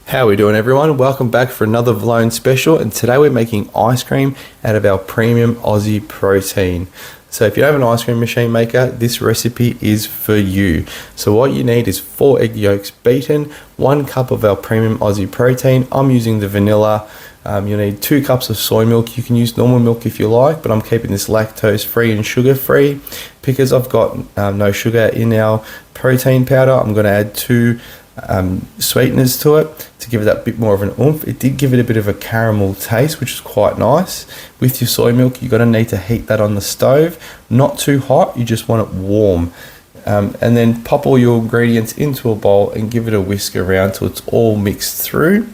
How are we doing, everyone? Welcome back for another VALLONE special, and today we're making ice cream out of our Premium Aussie Protein. So if you have an ice cream machine maker, this recipe is for you. So what you need is 4 egg yolks beaten, 1 cup of our Premium Aussie Protein. I'm using the vanilla. You'll need 2 cups of soy milk. You can use normal milk if you like, but I'm keeping this lactose free and sugar free because I've got no sugar in our protein powder. I'm going to add 2 sweeteners to it to give it that bit more of an oomph. It did give it a bit of a caramel taste, which is quite nice. With your soy milk, you're going to need to heat that on the stove, not too hot, you just want it warm. And then pop all your ingredients into a bowl and give it a whisk around till it's all mixed through.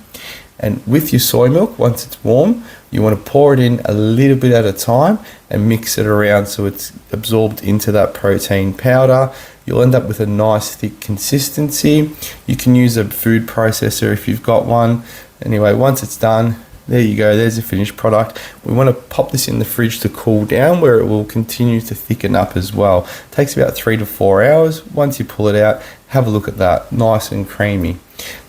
And with your soy milk, once it's warm, you want to pour it in a little bit at a time and mix it around so it's absorbed into that protein powder. You'll end up with a nice thick consistency. You can use a food processor if you've got one. Anyway, once it's done, there you go, there's the finished product. We want to pop this in the fridge to cool down, where it will continue to thicken up as well. It takes about 3 to 4 hours. Once you pull it out, have a look at that, nice and creamy.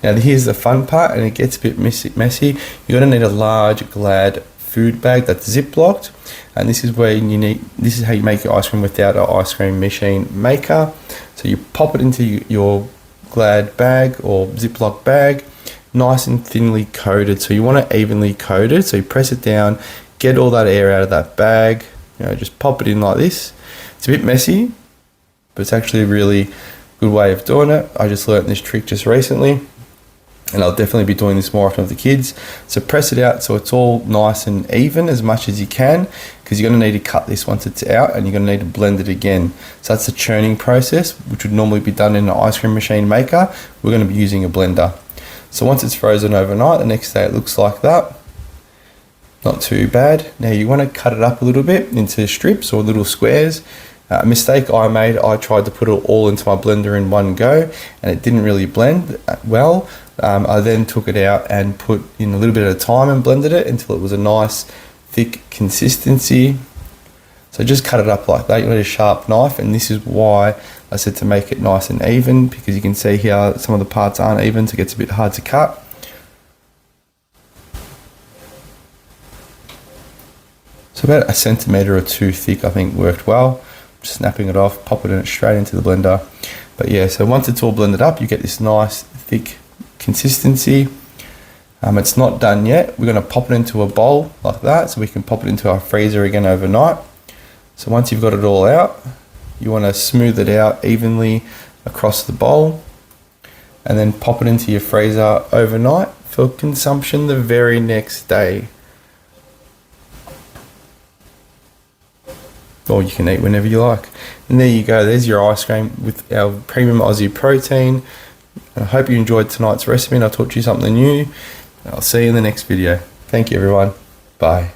Now here's the fun part, and it gets a bit messy. You're going to need a large Glad food bag that's zip-locked, and this is how you make your ice cream without an ice cream machine maker. So you pop it into your Glad bag or ziplock bag, nice and thinly coated. So you want it evenly coated, so you press it down, get all that air out of that bag, just pop it in like this. It's a bit messy, but it's actually a really good way of doing it. I just learned this trick just recently, and I'll definitely be doing this more often with the kids. So press it out so it's all nice and even as much as you can, because you're going to need to cut this once it's out, and you're going to need to blend it again. So that's the churning process, which would normally be done in an ice cream machine maker. We're going to be using a blender. So once it's frozen overnight, the next day it looks like that. Not too bad. Now you want to cut it up a little bit into strips or little squares. A mistake I made, I tried to put it all into my blender in one go, and it didn't really blend well. I then took it out and put in a little bit at a time and blended it until it was a nice thick consistency. So just cut it up like that. You need a sharp knife, and this is why I said to make it nice and even, because you can see here some of the parts aren't even, so it gets a bit hard to cut. So about 1 centimetre or 2 thick I think worked well. Just snapping it off, popping it straight into the blender. But yeah, so once it's all blended up, you get this nice thick consistency. It's not done yet. We're going to pop it into a bowl like that, so we can pop it into our freezer again overnight. So once you've got it all out, you want to smooth it out evenly across the bowl, and then pop it into your freezer overnight for consumption the very next day. Or you can eat whenever you like. And there you go, there's your ice cream with our Premium Aussie Protein. I hope you enjoyed tonight's recipe and I taught you something new. I'll see you in the next video. Thank you, everyone. Bye.